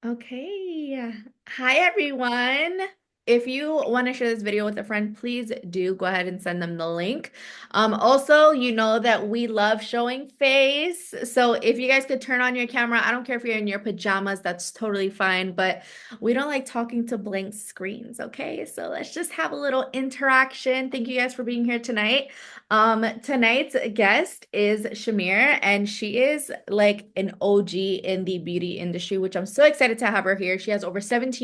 Okay. Hi, everyone. If you want to share this video with a friend, please do go ahead and send them the link. Also, you know that we love showing face. So if you guys could turn on your camera, I don't care if you're in your pajamas, that's totally fine. But we don't like talking to blank screens, okay? So let's just have a little interaction. Thank you guys for being here tonight. Tonight's guest is Shamir, and she is like an OG in the beauty industry, which I'm so excited to have her here. She has over 17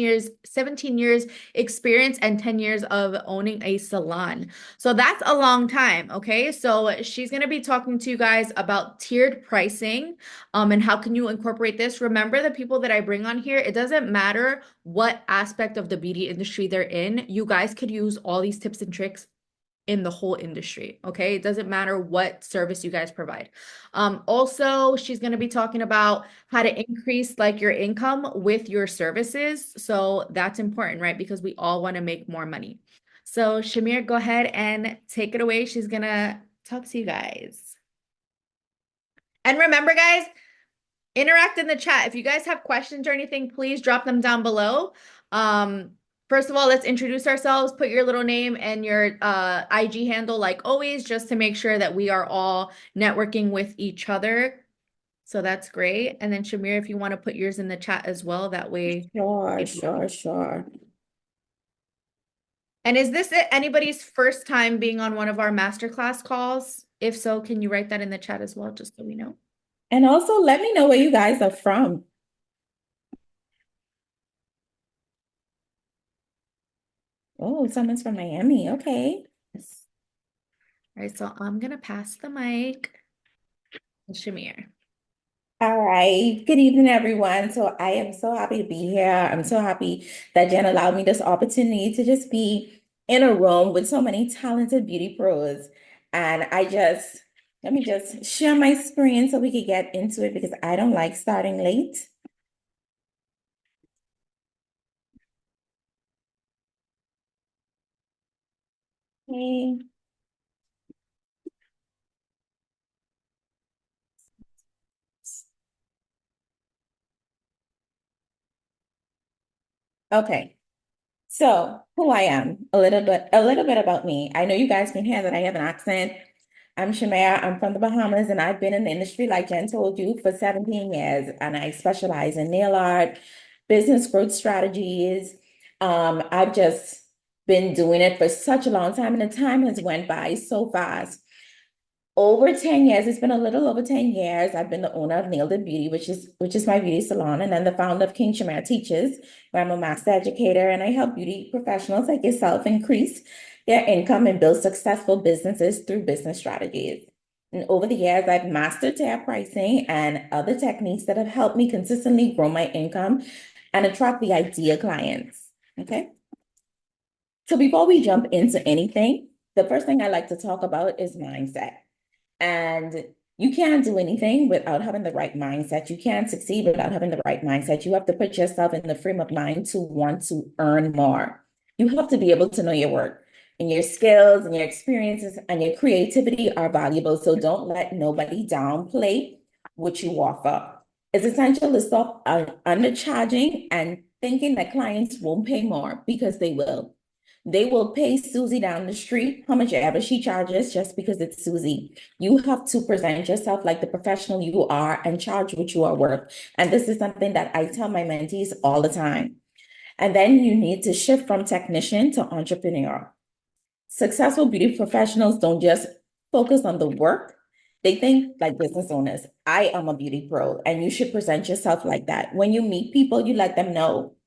years experience and 10 years of owning a salon. So that's a long time, okay? So she's going to be talking to you guys about tiered pricing, and how can you incorporate this? Remember the people that I bring on here, it doesn't matter what aspect of the beauty industry they're in. You guys could use all these tips and tricks in the whole industry. Okay. It doesn't matter what service you guys provide. Also, she's going to be talking about how to increase like your income with your services. So that's important, right? Because we all want to make more money. So Shamir, go ahead and take it away. She's going to talk to you guys. And remember, guys, interact in the chat. If you guys have questions or anything, please drop them down below. Um, First of all, let's introduce ourselves. Put your little name and your IG handle like always, just to make sure that we are all networking with each other. So that's great. And then Shamir, if you want to put yours in the chat as well, that way. Sure. And is this anybody's first time being on one of our masterclass calls? If so, can you write that in the chat as well, just so we know? And also let me know where you guys are from. Oh, someone's from Miami. Okay. Yes. All right, so I'm gonna pass the mic to Shamir. All right. Good evening, everyone. So I am so happy to be here. I'm so happy that Jen allowed me this opportunity to just be in a room with so many talented beauty pros. And let me just share my screen so we could get into it because I don't like starting late. Okay. Okay. So, who I am, a little bit about me. I know you guys can hear that I have an accent. I'm Shamaya. I'm from the Bahamas, and I've been in the industry, like Jen told you, for 17 years. And I specialize in nail art, business growth strategies. I've just been doing it for such a long time, and the time has went by so fast. Over 10 years, it's been a little over 10 years. I've been the owner of Nailed It Beauty, which is my beauty salon, and then the founder of King Shamir Teaches, where I'm a master educator and I help beauty professionals like yourself increase their income and build successful businesses through business strategies. And over the years, I've mastered tiered pricing and other techniques that have helped me consistently grow my income and attract the ideal clients. Okay. So before we jump into anything, the first thing I like to talk about is mindset. And you can't do anything without having the right mindset. You can't succeed without having the right mindset. You have to put yourself in the frame of mind to want to earn more. You have to be able to know your work, and your skills and your experiences and your creativity are valuable. So don't let nobody downplay what you offer. It's essential to stop undercharging and thinking that clients won't pay more, because they will. They will pay Susie down the street how much ever she charges just because it's Susie. You have to present yourself like the professional you are and charge what you are worth. And this is something that I tell my mentees all the time. And then you need to shift from technician to entrepreneur. Successful beauty professionals don't just focus on the work. They think like business owners. I am a beauty pro, and you should present yourself like that. When you meet people, you let them know,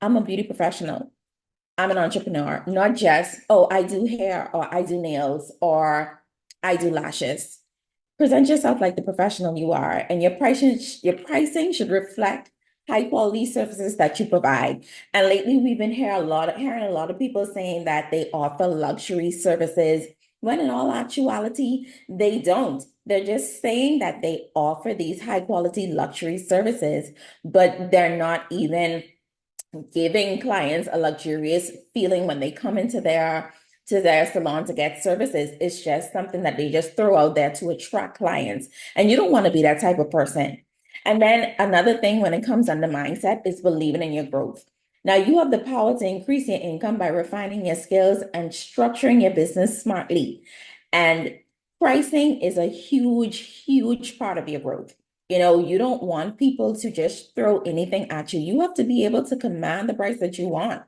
I'm a beauty professional. I'm an entrepreneur, not just, oh, I do hair or I do nails or I do lashes. Present yourself like the professional you are, and your pricing should reflect high quality services that you provide. And lately, we've been hearing a lot of people saying that they offer luxury services, when in all actuality, they don't. They're just saying that they offer these high quality luxury services, but they're not even giving clients a luxurious feeling when they come into their salon to get services. It's just something that they just throw out there to attract clients. And you don't want to be that type of person. And then another thing when it comes under mindset is believing in your growth. Now you have the power to increase your income by refining your skills and structuring your business smartly. And pricing is a huge, huge part of your growth. You know, you don't want people to just throw anything at you. You have to be able to command the price that you want.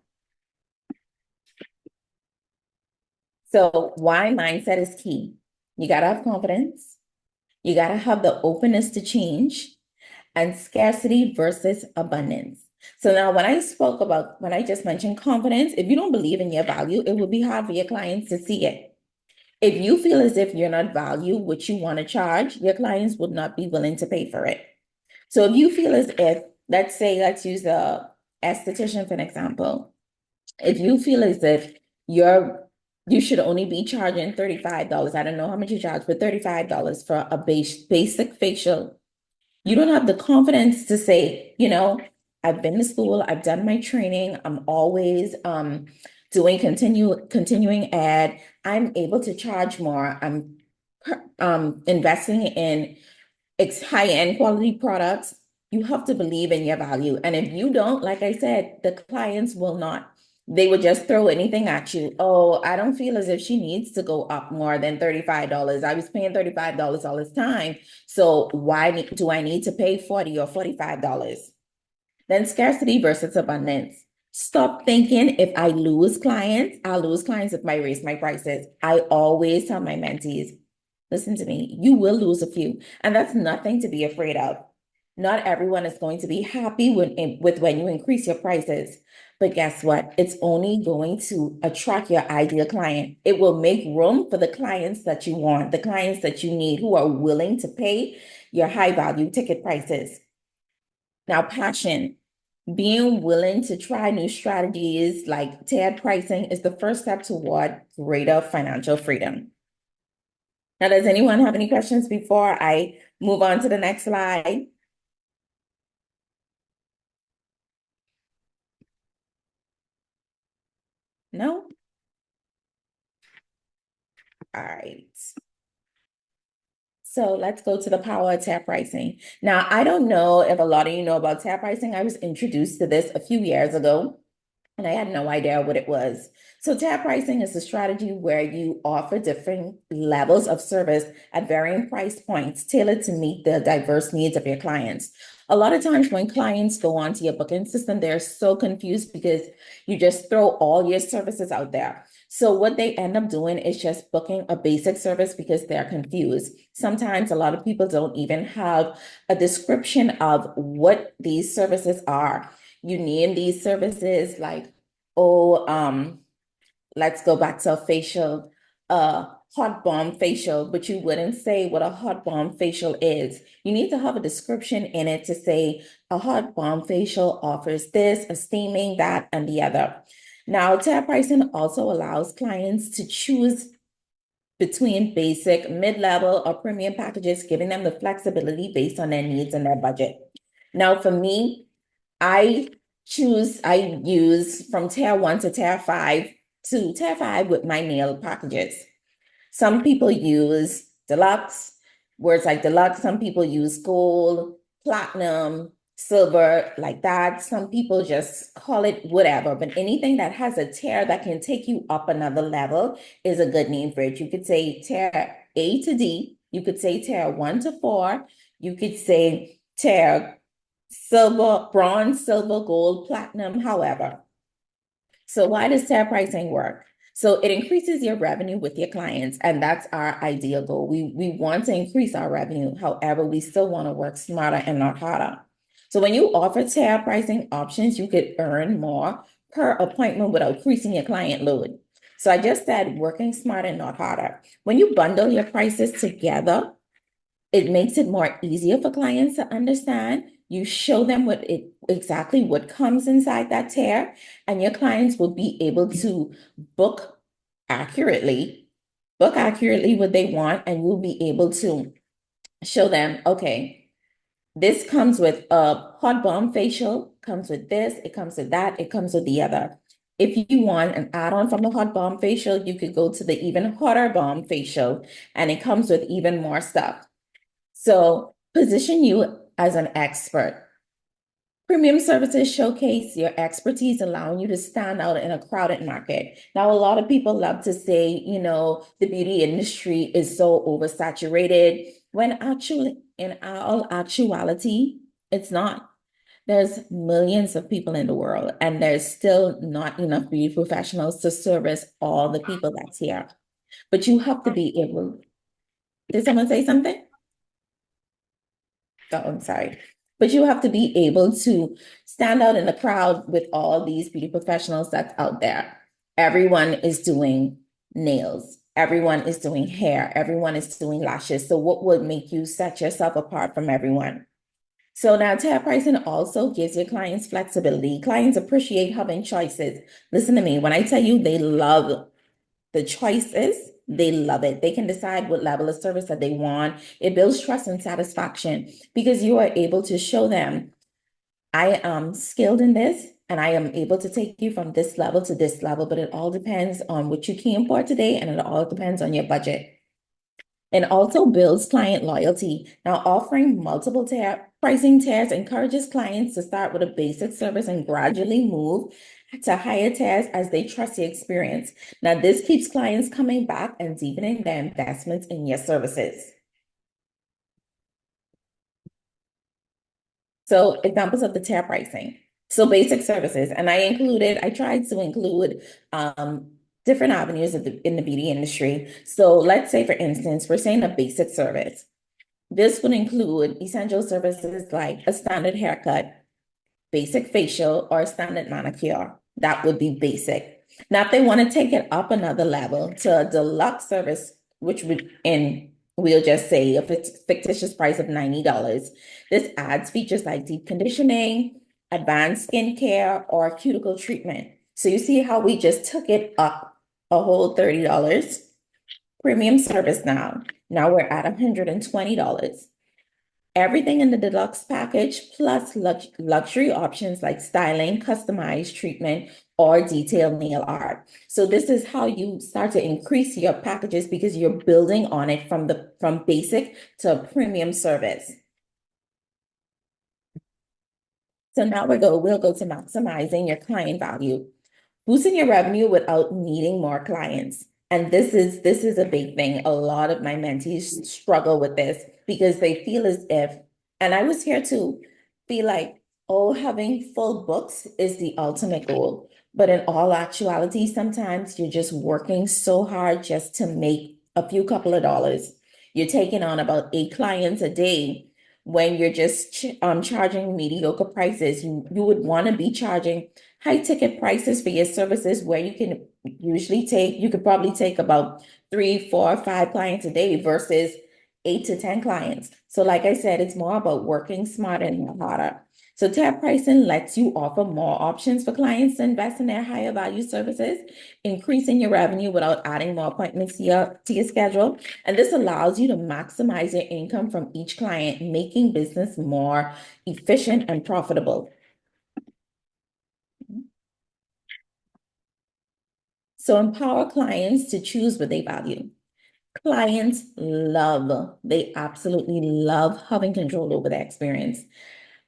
So why mindset is key. You got to have confidence. You got to have the openness to change and scarcity versus abundance. So now when I just mentioned confidence, if you don't believe in your value, it will be hard for your clients to see it. If you feel as if you're not valued what you want to charge, your clients would not be willing to pay for it. So if you feel as if, let's use a esthetician for an example. If you feel as if you should only be charging $35, I don't know how much you charge, but $35 for a basic facial, you don't have the confidence to say, you know, I've been to school, I've done my training, I'm always doing continuing ed, I'm able to charge more, I'm investing in high-end quality products. You have to believe in your value. And if you don't, like I said, the clients will not. They would just throw anything at you. Oh, I don't feel as if she needs to go up more than $35. I was paying $35 all this time. So why do I need to pay $40 or $45? Then scarcity versus abundance. Stop thinking if I lose clients, I'll lose clients if I raise my prices. I always tell my mentees, listen to me, you will lose a few, and that's nothing to be afraid of. Not everyone is going to be happy with when you increase your prices. But guess what? It's only going to attract your ideal client. It will make room for the clients that you want, the clients that you need who are willing to pay your high value ticket prices. Now, passion. Being willing to try new strategies like tiered pricing is the first step toward greater financial freedom. Now, does anyone have any questions before I move on to the next slide? No? All right. So let's go to the power of tiered pricing. Now, I don't know if a lot of you know about tiered pricing. I was introduced to this a few years ago, and I had no idea what it was. So tiered pricing is a strategy where you offer different levels of service at varying price points tailored to meet the diverse needs of your clients. A lot of times when clients go onto your booking system, they're so confused because you just throw all your services out there. So what they end up doing is just booking a basic service because they're confused. Sometimes a lot of people don't even have a description of what these services are. You name these services like, oh, let's go back to a facial, hot balm facial, but you wouldn't say what a hot balm facial is. You need to have a description in it to say a hot balm facial offers this, a steaming, that, and the other. Now, tiered pricing also allows clients to choose between basic, mid-level, or premium packages, giving them the flexibility based on their needs and their budget. Now, for me, I use from tier 1 to tier 5 with my nail packages. Some people use deluxe, words like deluxe. Some people use gold, platinum, silver, like that. Some people just call it whatever, but anything that has a tier that can take you up another level is a good name for it. You could say tier A to D. You could say tier 1 to 4. You could say tier silver, bronze, silver, gold, platinum, however. So why does tiered pricing work? So it increases your revenue with your clients, and that's our ideal goal. We want to increase our revenue. However, we still want to work smarter and not harder. So when you offer tiered pricing options, you could earn more per appointment without increasing your client load. So I just said working smarter and not harder. When you bundle your prices together, it makes it more easier for clients to understand. You show them exactly what comes inside that tier, and your clients will be able to book accurately, what they want, and you'll be able to show them, okay, this comes with a hot balm facial, comes with this, it comes with that, it comes with the other. If you want an add-on from the hot balm facial, you could go to the even hotter balm facial, and it comes with even more stuff. So position you as an expert. Premium services showcase your expertise, allowing you to stand out in a crowded market. Now, a lot of people love to say, the beauty industry is so oversaturated, when actually, in all actuality, it's not. There's millions of people in the world, and there's still not enough beauty professionals to service all the people that's here. But you have to be able. Did someone say something? Oh, I'm sorry. But you have to be able to stand out in the crowd with all these beauty professionals that's out there. Everyone is doing nails. Everyone is doing hair. Everyone is doing lashes. So what would make you set yourself apart from everyone? So now tab pricing also gives your clients flexibility. Clients appreciate having choices. Listen to me, when I tell you they love the choices, they love it. They can decide what level of service that they want. It builds trust and satisfaction because you are able to show them, I am skilled in this and I am able to take you from this level to this level, but it all depends on what you came for today, and it all depends on your budget. And also builds client loyalty. Now, offering multiple pricing tiers encourages clients to start with a basic service and gradually move to higher tiers as they trust the experience. Now, this keeps clients coming back and deepening their investments in your services. So, examples of the tier pricing. So, basic services, and I tried to include different avenues in the beauty industry. So let's say, for instance, we're saying a basic service. This would include essential services like a standard haircut, basic facial, or a standard manicure. That would be basic. Now, if they want to take it up another level to a deluxe service, which we'll just say a fictitious price of $90, this adds features like deep conditioning, advanced skincare, or cuticle treatment. So you see how we just took it up a whole $30. Premium service now. Now we're at $120. Everything in the deluxe package plus luxury options like styling, customized treatment, or detailed nail art. So this is how you start to increase your packages because you're building on it from basic to premium service. So now we'll go to maximizing your client value, boosting your revenue without needing more clients. And this is a big thing. A lot of my mentees struggle with this because they feel as if, and I was here to feel like, oh, having full books is the ultimate goal. But in all actuality, sometimes you're just working so hard just to make a few couple of dollars. You're taking on about 8 clients a day when you're just charging mediocre prices. You would want to be charging high ticket prices for your services where you could probably take about 3, 4, 5 clients a day versus 8 to 10 clients. So like I said, it's more about working smarter and not harder. So tab pricing lets you offer more options for clients to invest in their higher value services, increasing your revenue without adding more appointments to your schedule. And this allows you to maximize your income from each client, making business more efficient and profitable. So empower clients to choose what they value. Clients they absolutely love having control over their experience.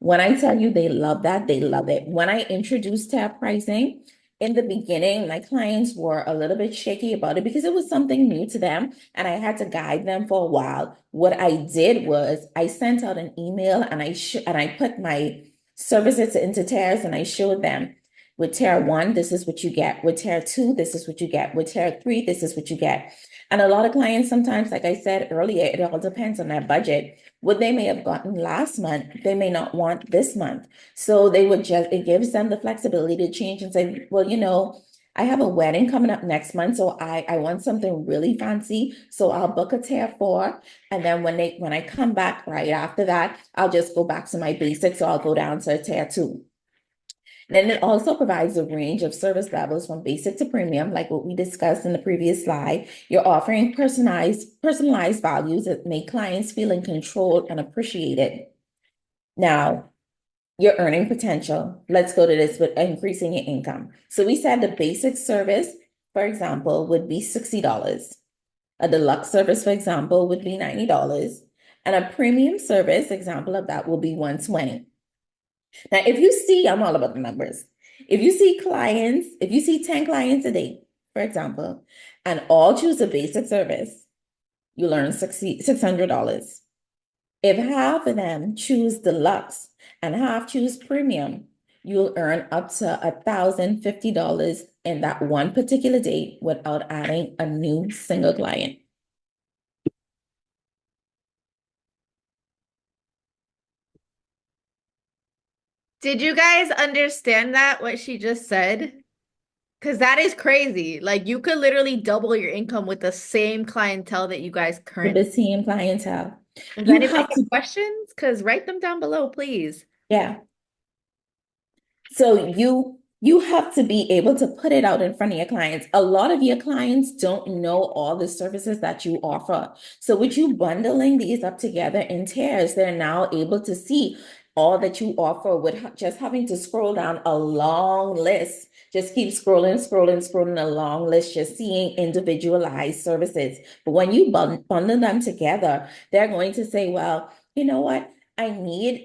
When I tell you they love that, they love it. When I introduced tab pricing, in the beginning, my clients were a little bit shaky about it because it was something new to them and I had to guide them for a while. What I did was I sent out an email and I put my services into tiers and I showed them, with tier 1, this is what you get. With tier 2, this is what you get. With tier 3, this is what you get. And a lot of clients sometimes, like I said earlier, it all depends on their budget. What they may have gotten last month, they may not want this month. So it gives them the flexibility to change and say, well, I have a wedding coming up next month, so I want something really fancy. So I'll book a tier 4. And then when I come back right after that, I'll just go back to my basics. So I'll go down to a tier 2. Then it also provides a range of service levels from basic to premium, like what we discussed in the previous slide. You're offering personalized values that make clients feel in control and appreciated. Now, your earning potential. Let's go to this with increasing your income. So we said the basic service, for example, would be $60. A deluxe service, for example, would be $90. And a premium service example of that will be 120. Now, if you see, I'm all about the numbers. If you see clients, if you see 10 clients a day, for example, and all choose a basic service, you learn $600. If half of them choose deluxe and half choose premium, you'll earn up to $1,050 in that one particular day without adding a new single client. Did you guys understand that, what she just said? Because that is crazy. Like you could literally double your income with the same clientele that you guys With currently. the same clientele. Does You anybody have have to, questions? Because write them down below, please. yeah. So you have to be able to put it out in front of your clients. A lot of your clients don't know all the services that you offer. So with you bundling these up together in tiers, they're now able to see all that you offer with just having to scroll down a long list. Just keep scrolling a long list, just seeing individualized services. But when you bundle them together, they're going to say, well, you know what? I need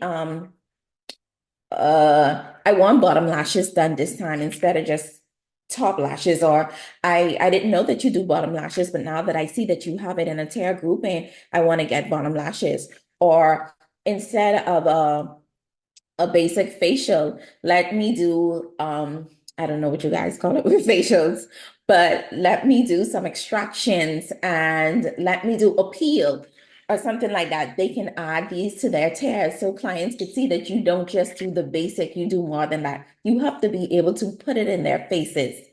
I want bottom lashes done this time instead of just top lashes. Or I didn't know that you do bottom lashes, but now that I see that you have it in a tier grouping, I want to get bottom lashes. Or instead of a basic facial, let me do I don't know what you guys call it with facials, but let me do some extractions and let me do a peel or something like that. They can add these to their tiers so clients can see that you don't just do the basic, you do more than that. You have to be able to put it in their faces.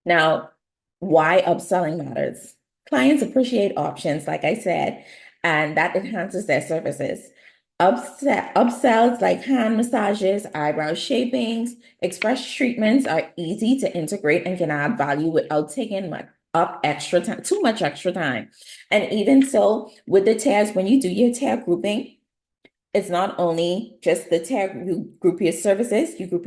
Now, why upselling matters? Clients appreciate options, like I said, and that enhances their services. Upsells like hand massages, eyebrow shapings, express treatments are easy to integrate and can add value without taking up extra time, too much extra time. And even so, with the tiers, when you do your tier grouping, it's not only just the tier, you group your services, you group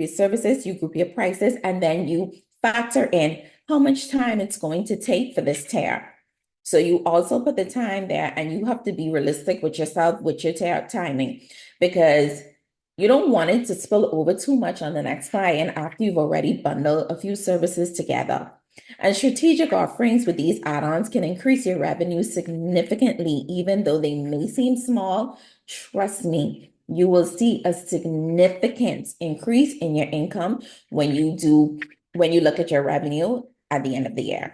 your prices, and then you factor in how much time it's going to take for this tier. So you also put the time there, and you have to be realistic with yourself with your tier timing, because you don't want it to spill over too much on the next client after you've already bundled a few services together. And strategic offerings with these add-ons can increase your revenue significantly, even though they may seem small. Trust me, you will see a significant increase in your income when you look at your revenue at the end of the year.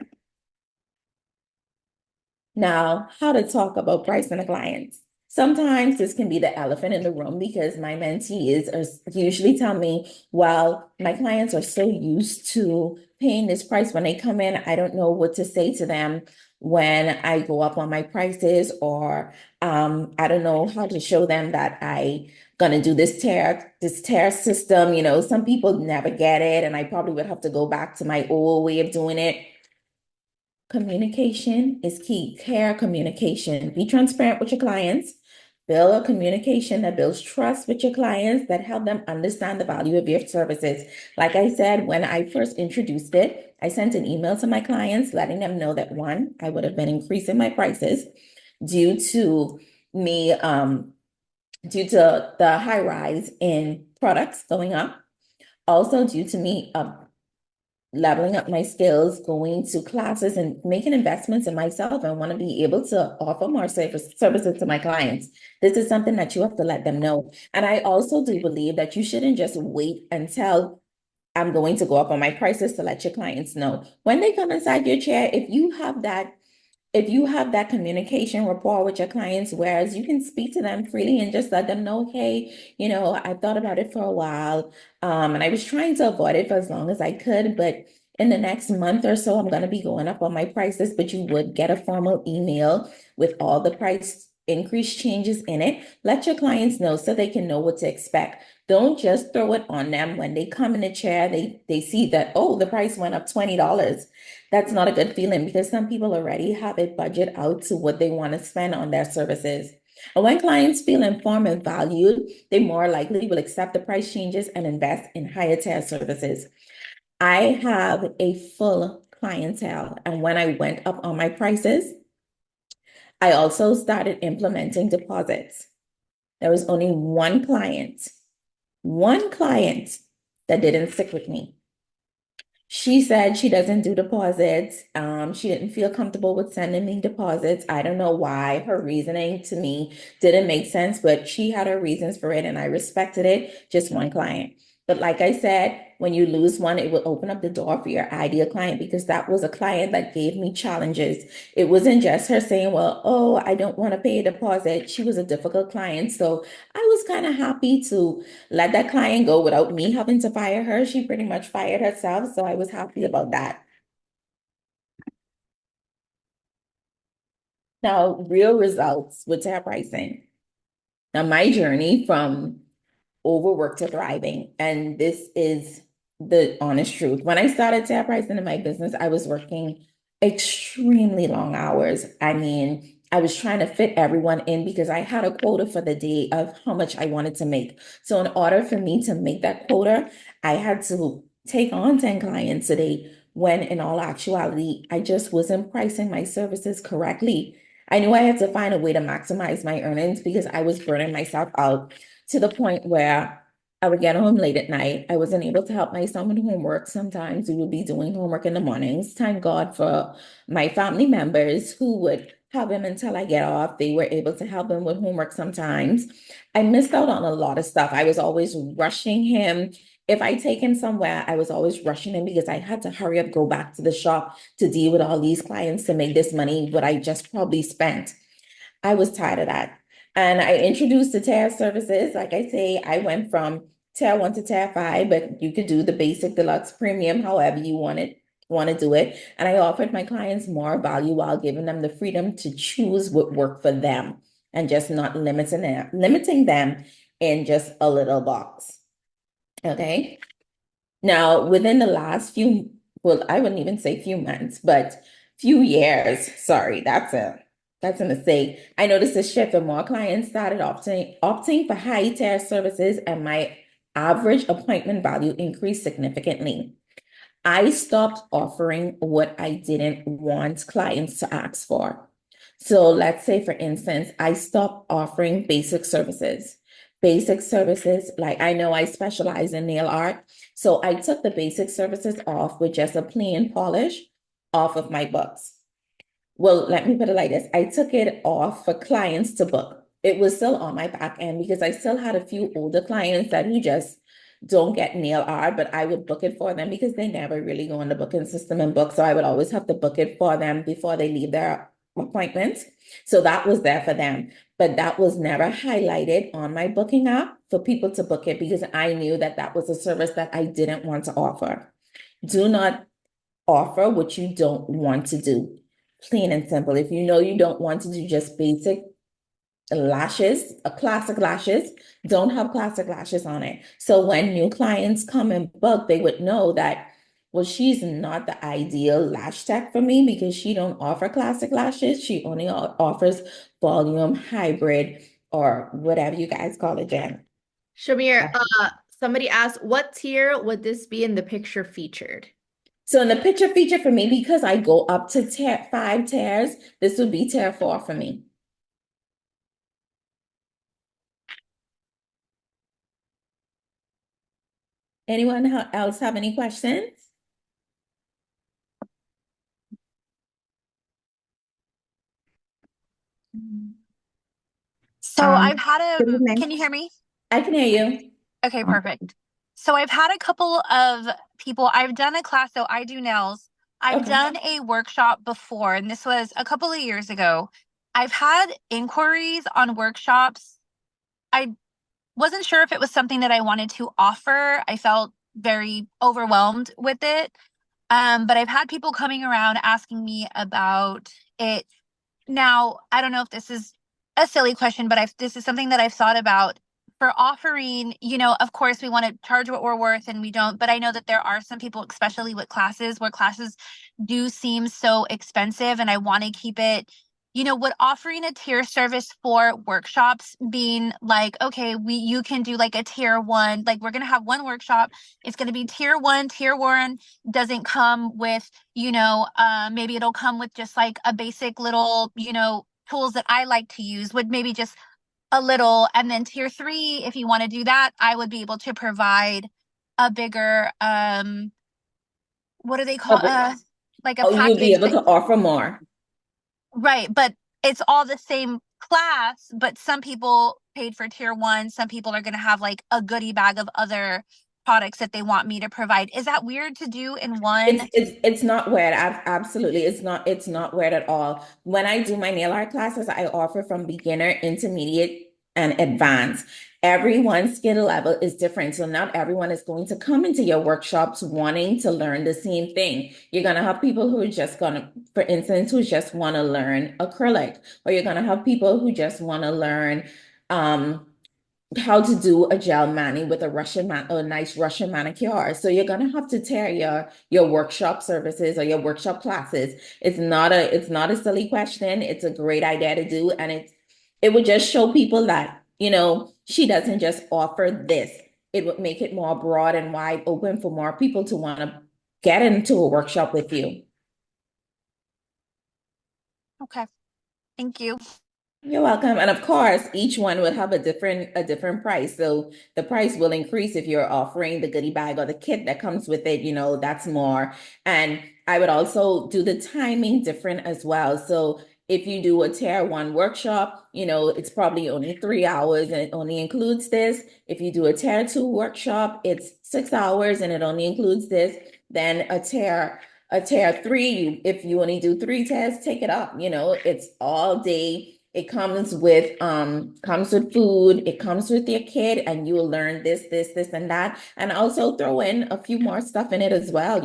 Now, how to talk about pricing to clients. Sometimes this can be the elephant in the room because my mentees usually tell me, well, my clients are so used to paying this price when they come in, I don't know what to say to them when I go up on my prices, or I don't know how to show them that I gonna do this tier system. Some people never get it, and I probably would have to go back to my old way of doing it. Communication is key. Care, communication. Be transparent with your clients. Build a communication that builds trust with your clients, that help them understand the value of your services. Like I said, when I first introduced it, I sent an email to my clients letting them know that, one, I would have been increasing my prices due to me, due to the high rise in products going up. Also due to me leveling up my skills, going to classes, and making investments in myself. I want to be able to offer more services to my clients. This is something that you have to let them know. And I also do believe that you shouldn't just wait until I'm going to go up on my prices to let your clients know. When they come inside your chair, if you have that communication rapport with your clients, whereas you can speak to them freely and just let them know, hey, I thought about it for a while, and I was trying to avoid it for as long as I could, but in the next month or so, I'm going to be going up on my prices, but you would get a formal email with all the price increase changes in it. Let your clients know so they can know what to expect. Don't just throw it on them when they come in the chair, they see that, oh, the price went up $20. That's not a good feeling because some people already have a budget out to what they want to spend on their services. And when clients feel informed and valued, they more likely will accept the price changes and invest in higher tier services. I have a full clientele. And when I went up on my prices, I also started implementing deposits. There was only one client that didn't stick with me. She said she doesn't do deposits. She didn't feel comfortable with sending me deposits. I don't know why. Her reasoning to me didn't make sense, but she had her reasons for it, and I respected it. Just one client. But like I said, when you lose one, it will open up the door for your ideal client because that was a client that gave me challenges. It wasn't just her saying, well, oh, I don't want to pay a deposit. She was a difficult client. So I was kind of happy to let that client go without me having to fire her. She pretty much fired herself, so I was happy about that. Now, real results with tap pricing. Now, my journey from overworked to thriving, and this is the honest truth. When I started tap pricing in my business, I was working extremely long hours. I mean, I was trying to fit everyone in because I had a quota for the day of how much I wanted to make. So in order for me to make that quota, I had to take on 10 clients a day, when in all actuality, I just wasn't pricing my services correctly. I knew I had to find a way to maximize my earnings because I was burning myself out to the point where I would get home late at night. I wasn't able to help my son with homework. Sometimes we would be doing homework in the mornings. Thank God for my family members who would have him until I get off. They were able to help him with homework sometimes. I missed out on a lot of stuff. I was always rushing him. If I take him somewhere, I was always rushing him because I had to hurry up, go back to the shop to deal with all these clients to make this money, what I just probably spent. I was tired of that. And I introduced the tier services. Like I say, I went from tier one to tier five, but you could do the basic, deluxe, premium, however you want to do it. And I offered my clients more value while giving them the freedom to choose what worked for them and just not limiting them in just a little box. Okay. Now, within the last few, well, I wouldn't even say few months, but few years, sorry, that's a mistake. I noticed a shift and more clients started opting for high tier services, and my average appointment value increased significantly. I stopped offering what I didn't want clients to ask for. So let's say, for instance, I stopped offering basic services. Basic services, like I know I specialize in nail art. So I took the basic services off with just a plain polish off of my books. Well, let me put it like this. I took it off for clients to book. It was still on my back end because I still had a few older clients that who just don't get nail art, but I would book it for them because they never really go in the booking system and book. So I would always have to book it for them before they leave their appointments. So that was there for them. But that was never highlighted on my booking app for people to book it because I knew that that was a service that I didn't want to offer. Do not offer what you don't want to do. Plain and simple. If you know you don't want to do just basic lashes, a classic lashes, don't have classic lashes on it. So when new clients come and book, they would know that, well, she's not the ideal lash tech for me because she don't offer classic lashes. She only offers volume, hybrid, or whatever you guys call it, Jen. Shamir, somebody asked, what tier would this be in the picture featured? So in the picture feature for me, because I go up to tier 5 tiers, this would be tier 4 for me. Anyone else have any questions? So I've Good had evening. can you hear me? I can hear you. Okay, perfect. So I've had a couple of people, I've done a class, so I do nails. I've Okay. done a workshop before, and this was a couple of years ago. I've had inquiries on workshops. I wasn't sure if it was something that I wanted to offer. I felt very overwhelmed with it. But I've had people coming around asking me about it. Now, I don't know if this is a silly question, but this is something that I've thought about for offering. Of course, we want to charge what we're worth and we don't, but I know that there are some people, especially with classes, where classes do seem so expensive and I want to keep it, would offering a tier service for workshops being like, okay, you can do like a tier one, like we're going to have one workshop. It's going to be tier one. Tier one doesn't come with, maybe it'll come with just like a basic little, tools that I like to use, would maybe just a little. And then tier three, if you want to do that, I would be able to provide a bigger, what do they call, like a Oh, you'll be package able that, to offer more. right. But it's all the same class, but some people paid for tier one. Some people are going to have like a goodie bag of other products that they want me to provide. Is that weird to do in one? It's not weird. Absolutely. It's not weird at all. When I do my nail art classes, I offer from beginner, intermediate, and advanced. Everyone's skill level is different. So not everyone is going to come into your workshops wanting to learn the same thing. You're gonna have people who are just gonna, for instance, who just want to learn acrylic, or you're gonna have people who just want to learn um how to do a gel mani with a nice Russian manicure. So you're gonna have to tear your workshop services or your workshop classes. It's not a silly question. It's a great idea to do, and it would just show people that, she doesn't just offer this. It would make it more broad and wide open for more people to want to get into a workshop with you. Okay. Thank you. You're welcome. And of course, each one will have a different price. So the price will increase if you're offering the goodie bag or the kit that comes with it, that's more. And I would also do the timing different as well. So if you do a tier one workshop, it's probably only 3 hours and it only includes this. If you do a tier two workshop, it's 6 hours and it only includes this. Then a tier three, if you only do 3 tests, take it up. It's all day. It comes with food, it comes with your kid, and you will learn this, and that. And also throw in a few more stuff in it as well,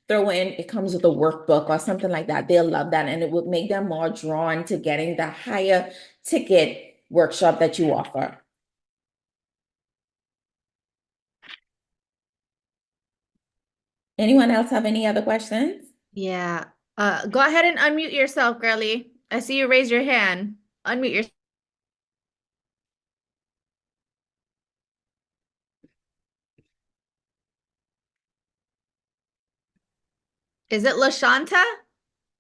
throw in, it comes with a workbook or something like that. They'll love that, and it would make them more drawn to getting the higher ticket workshop that you offer. Anyone else have any other questions? Yeah. Go ahead and unmute yourself, girly. I see you raise your hand. Unmute yourself. Is it LaShanta?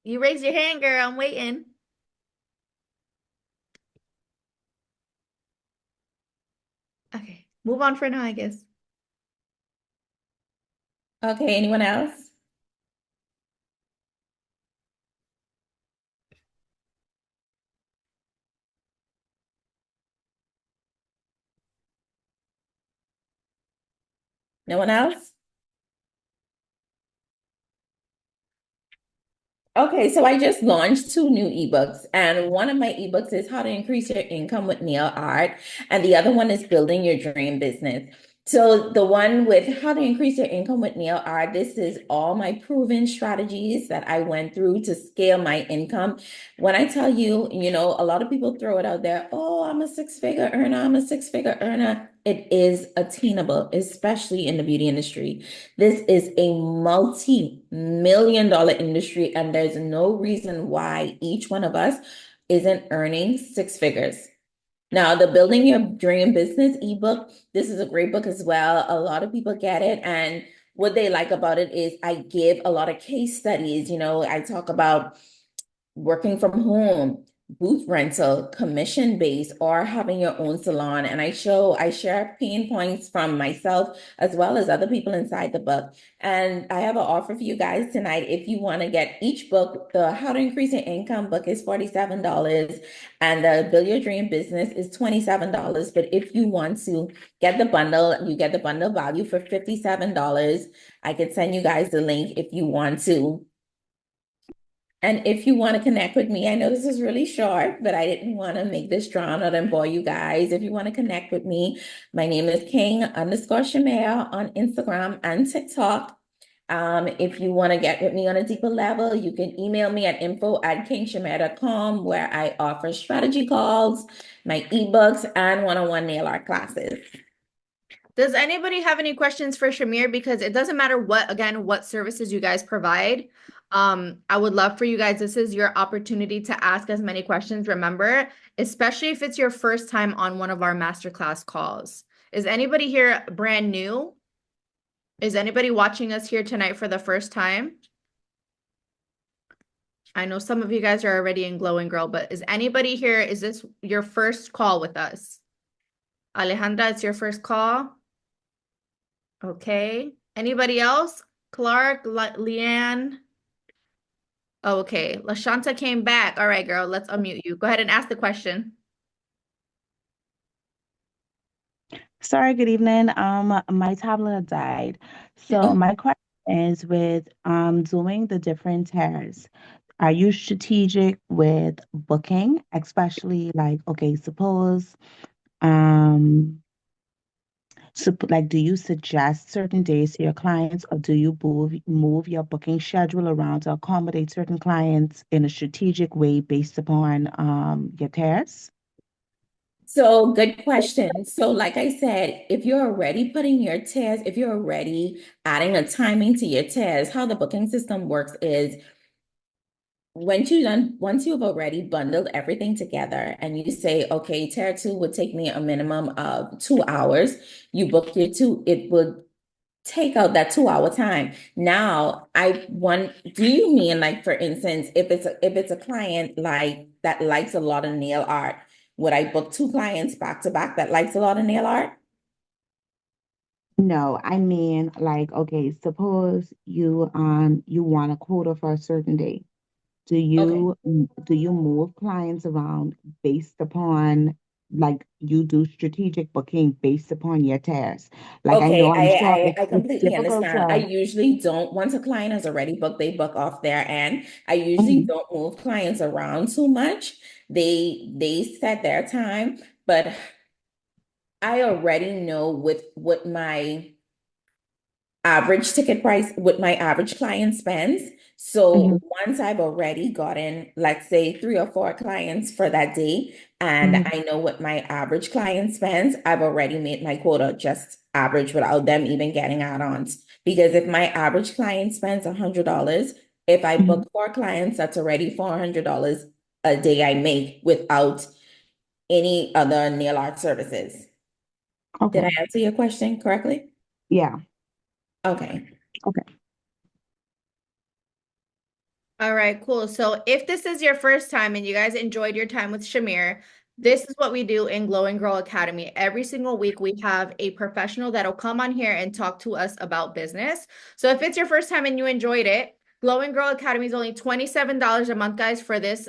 You raise your hand, girl. I'm waiting. Okay. Move on for now, I guess. Okay, anyone else? No one else? Okay, so I just launched 2 new ebooks, and one of my ebooks is How to Increase Your Income with Nail Art, and the other one is Building Your Dream Business. So the one with How to Increase Your Income with Nail Art, this is all my proven strategies that I went through to scale my income. When I tell you, a lot of people throw it out there, oh, I'm a six-figure earner, I'm a six-figure earner. It is attainable, especially in the beauty industry. This is a multi-million-dollar industry, and there's no reason why each one of us isn't earning 6 figures. Now, the Building Your Dream Business ebook, this is a great book as well. A lot of people get it, and what they like about it is I give a lot of case studies. I talk about working from home, booth rental, commission based, or having your own salon. And I share pain points from myself as well as other people inside the book. And I have an offer for you guys tonight. If you want to get each book, the How to Increase Your Income book is $47, and the Build Your Dream Business is $27. But if you want to get the bundle, you get the bundle value for $57. I could send you guys the link if you want to. And if you want to connect with me, I know this is really short, but I didn't want to make this drawn out and bore you guys. If you want to connect with me, my name is King_Shamaya on Instagram and TikTok. If you want to get with me on a deeper level, you can email me at info@kingshamaya.com, where I offer strategy calls, my ebooks, and one-on-one nail art classes. Does anybody have any questions for Shamir? Because it doesn't matter what services you guys provide. I would love for you guys, this is your opportunity to ask as many questions. Remember, especially if it's your first time on one of our masterclass calls. Is anybody here brand new? Is anybody watching us here tonight for the first time? I know some of you guys are already in Glow and Grow, but is anybody here, is this your first call with us? Alejandra, it's your first call? Okay. Anybody else? Clark, Leanne? Oh, okay. LaShanta came back. All right, girl, let's unmute you. Go ahead and ask the question. Sorry, good evening. My tablet died. So my question is with doing the different tiers, are you strategic with booking, especially like, okay, suppose um so like do you suggest certain days to your clients or do you move your booking schedule around to accommodate certain clients in a strategic way based upon your tiers? So good question. So like I said, if you're already putting your tiers, if you're already adding a timing to your tiers, how the booking system works is once you've already bundled everything together and you say, okay, tier 2 would take me a minimum of 2 hours, you book your two, it would take out that 2 hour time. Now, do you mean like, for instance, if it's a client like that likes a lot of nail art, would I book two clients back to back that likes a lot of nail art? No, I mean like, okay, suppose you want a quota for a certain day. Okay. Do you move clients around based upon like you do strategic booking based upon your tasks? Like I know Okay, I'm sure I it's completely difficult understand. I to usually don't, once a client has already booked, they book off their end. I usually Mhm, don't move clients around too much. They set their time, but I already know with what my average ticket price, what my average client spends. mhm, So once I've already gotten, let's say, 3 or 4 clients for that day, and mhm. I know what my average client spends, I've already made my quota just average without them even getting add-ons. Because if my average client spends $100, if I Mhm. book 4 clients, that's already $400 a day I make without any other nail art services. Did I Okay. answer your question correctly? Yeah. Okay. Okay. All right, cool. So if this is your first time and you guys enjoyed your time with Shamir, this is what we do in Glow and Grow Academy. Every single week, we have a professional that'll come on here and talk to us about business. So if it's your first time and you enjoyed it, Glow and Grow Academy is only $27 a month, guys, for this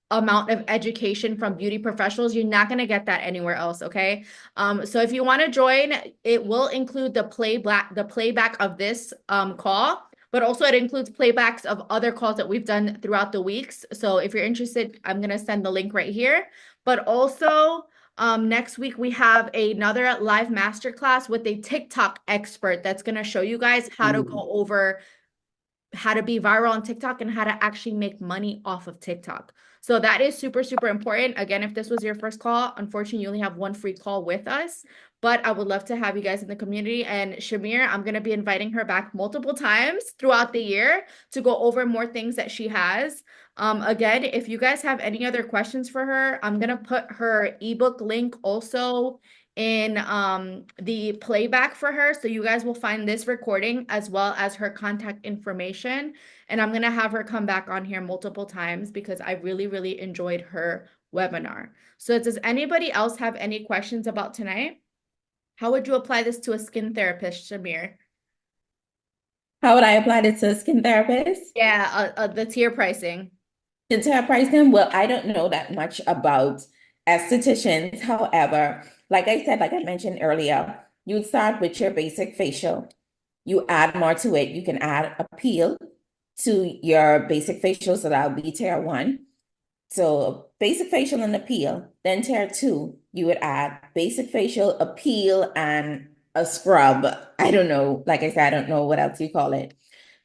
amount of education from beauty professionals. You're not going to get that anywhere else, okay? So if you want to join, it will include the playback of this call. But also it includes playbacks of other calls that we've done throughout the weeks. So if you're interested, I'm going to send the link right here. But also next week we have another live masterclass with a TikTok expert that's going to show you guys how to go over how to be viral on TikTok and how to actually make money off of TikTok. So that is super, super important. Again, if this was your first call, unfortunately, you only have one free call with us, but I would love to have you guys in the community. And Shamir, I'm going to be inviting her back multiple times throughout the year to go over more things that she has. Again, if you guys have any other questions for her, I'm going to put her ebook link also in the playback for her. So you guys will find this recording as well as her contact information. And I'm going to have her come back on here multiple times because I really, really enjoyed her webinar. So does anybody else have any questions about tonight? How would you apply this to a skin therapist, Shamir? How would I apply this to a skin therapist? Yeah, the tier pricing. To tell price them, well, I don't know that much about estheticians. However, like I said, like I mentioned earlier, you'd start with your basic facial. You add more to it. You can add a peel to your basic facial, so that'll be tier 1. So basic facial and a peel. Then tier 2, you would add basic facial, a peel, and a scrub. I don't know. Like I said, I don't know what else you call it.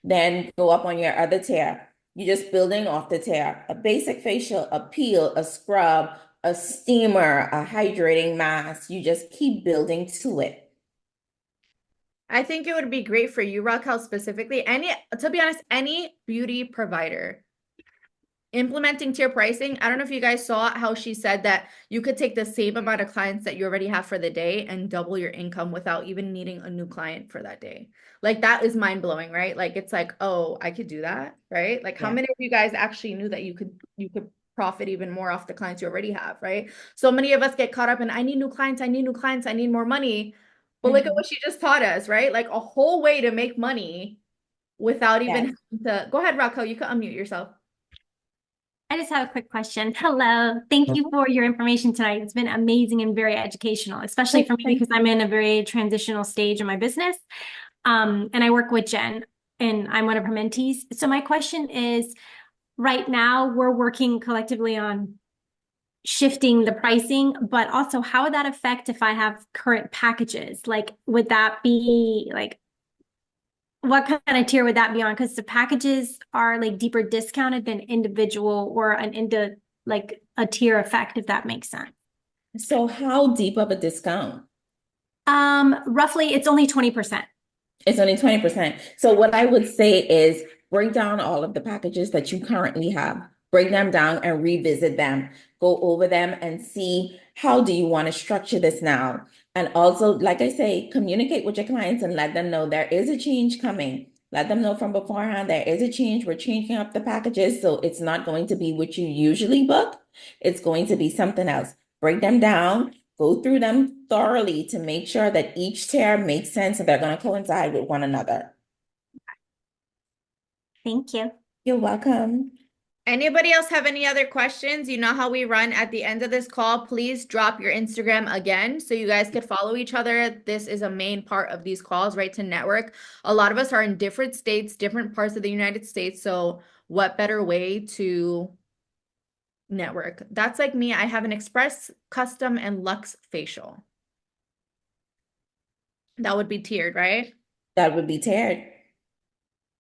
Then go up on your other tier. You're just building off the tier. A basic facial, a peel, a scrub, a steamer, a hydrating mask. You just keep building to it. I think it would be great for you, Raquel, specifically. To be honest, any beauty provider implementing tier pricing. I don't know if you guys saw how she said that you could take the same amount of clients that you already have for the day and double your income without even needing a new client for that day. Like that is mind blowing, right? Like it's like, oh, I could do that, right? Like how Yeah. many of you guys actually knew that you could profit even more off the clients you already have, right? So many of us get caught up in I need new clients, I need new clients, I need more money. But look at what she just taught us, right? Like a whole way to make money without even Yes. having to go ahead, Raquel, you can unmute yourself. I just have a quick question. Hello. Thank you for your information tonight. It's been amazing and very educational, especially for me Thank because I'm in a very transitional stage in my business. And I work with Jen and I'm one of her mentees. So my question is, right now we're working collectively on shifting the pricing, but also how would that affect if I have current packages? Like, would that be like, what kind of tier would that be on? Because the packages are like deeper discounted than individual or an into like a tier effect, if that makes sense. So how deep of a discount? Roughly it's only 20%. It's only 20%. So what I would say is break down all of the packages that you currently have. Break them down and revisit them. Go over them and see how do you want to structure this now. And also, like I say, communicate with your clients and let them know there is a change coming. Let them know from beforehand there is a change. We're changing up the packages, so it's not going to be what you usually book. It's going to be something else. Break them down. Go through them thoroughly to make sure that each tier makes sense and they're going to coincide with one another. Thank you. You're welcome. Anybody else have any other questions? You know how we run at the end of this call. Please drop your Instagram again so you guys could follow each other. This is a main part of these calls, right? To network. A lot of us are in different states, different parts of the United States. So what better way to network? That's like me. I have an Express, Custom, and Luxe facial. That would be tiered, right? That would be tiered.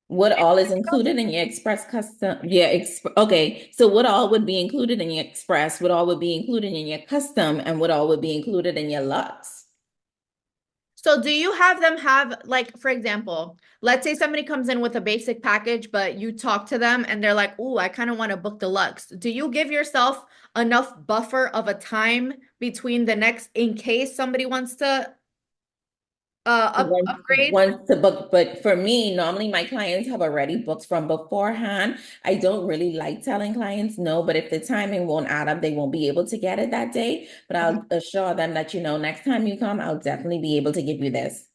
What all is included in your Express Custom? Yeah, okay. So what all would be included in your Express? What all would be included in your Custom? And what all would be included in your Luxe? So do you have them have, like, for example, let's say somebody comes in with a basic package, but you talk to them and they're like, "Ooh, I kind of want to book deluxe." Do you give yourself enough buffer of a time between the next in case somebody wants to upgrade? Once to book, but for me, normally my clients have already booked from beforehand. I don't really like telling clients no, but if the timing won't add up, they won't be able to get it that day. But I'll assure them that, next time you come, I'll definitely be able to give you this.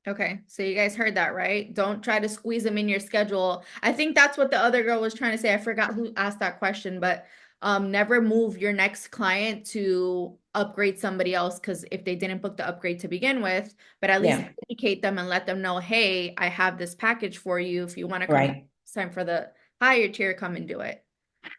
Okay, so you guys heard that, right? Don't try to squeeze them in your schedule. I think that's what the other girl was trying to say. I forgot who asked that question, but never move your next client to upgrade somebody else because if they didn't book the upgrade to begin with, but at least Yeah. educate them and let them know, hey, I have this package for you. If you want to come, Right. it's time for the higher tier, come and do it.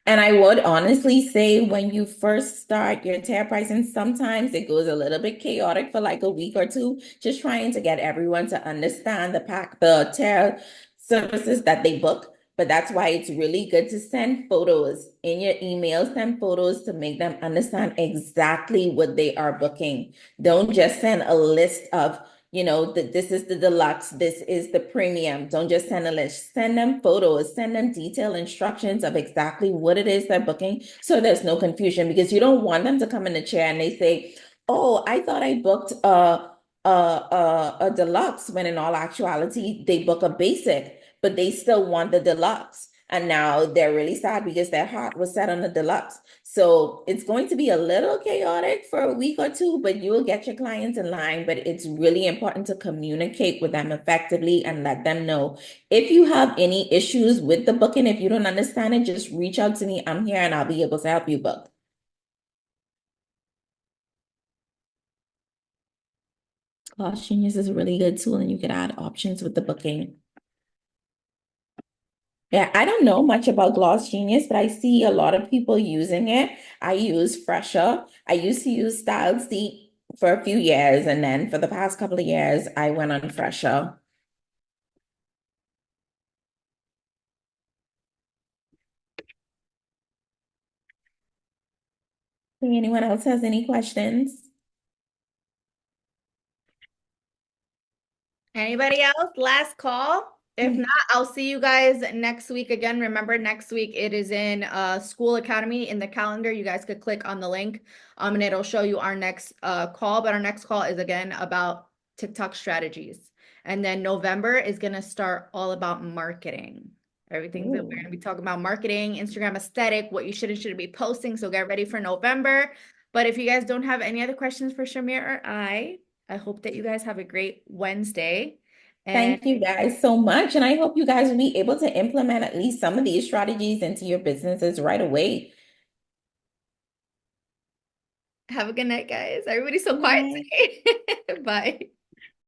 And I would honestly say when you first start your tier pricing, sometimes it goes a little bit chaotic for like a week or two, just trying to get everyone to understand the tier services that they book. But that's why it's really good to send photos in your email, send photos to make them understand exactly what they are booking. Don't just send a list of this is the deluxe, this is the premium. Don't just send a list, send them photos, send them detailed instructions of exactly what it is they're booking. So there's no confusion because you don't want them to come in the chair and they say, oh, I thought I booked a deluxe when in all actuality, they book a basic, but they still want the deluxe. And now they're really sad because their heart was set on the deluxe. So it's going to be a little chaotic for a week or two, but you will get your clients in line. But it's really important to communicate with them effectively and let them know. If you have any issues with the booking, if you don't understand it, just reach out to me. I'm here and I'll be able to help you book. Gloss Genius is a really good tool and you can add options with the booking. Yeah, I don't know much about Gloss Genius, but I see a lot of people using it. I use Fresher. I used to use StyleSeat for a few years, and then for the past couple of years, I went on Fresher. Anyone else has any questions? Anybody else? Last call. If Mm. not, I'll see you guys next week again. Remember, next week it is in School Academy in the calendar. You guys could click on the link, and it'll show you our next call. But our next call is again about TikTok strategies. And then November is gonna start all about marketing. Everything that we're Ooh. gonna be talking about marketing, Instagram aesthetic, what you should and shouldn't be posting. So get ready for November. But if you guys don't have any other questions for Shamir or I hope that you guys have a great Wednesday. And Thank you guys so much. And I hope you guys will be able to implement at least some of these strategies into your businesses right away. have a good night, guys. Everybody's so quiet Bye. today. Bye.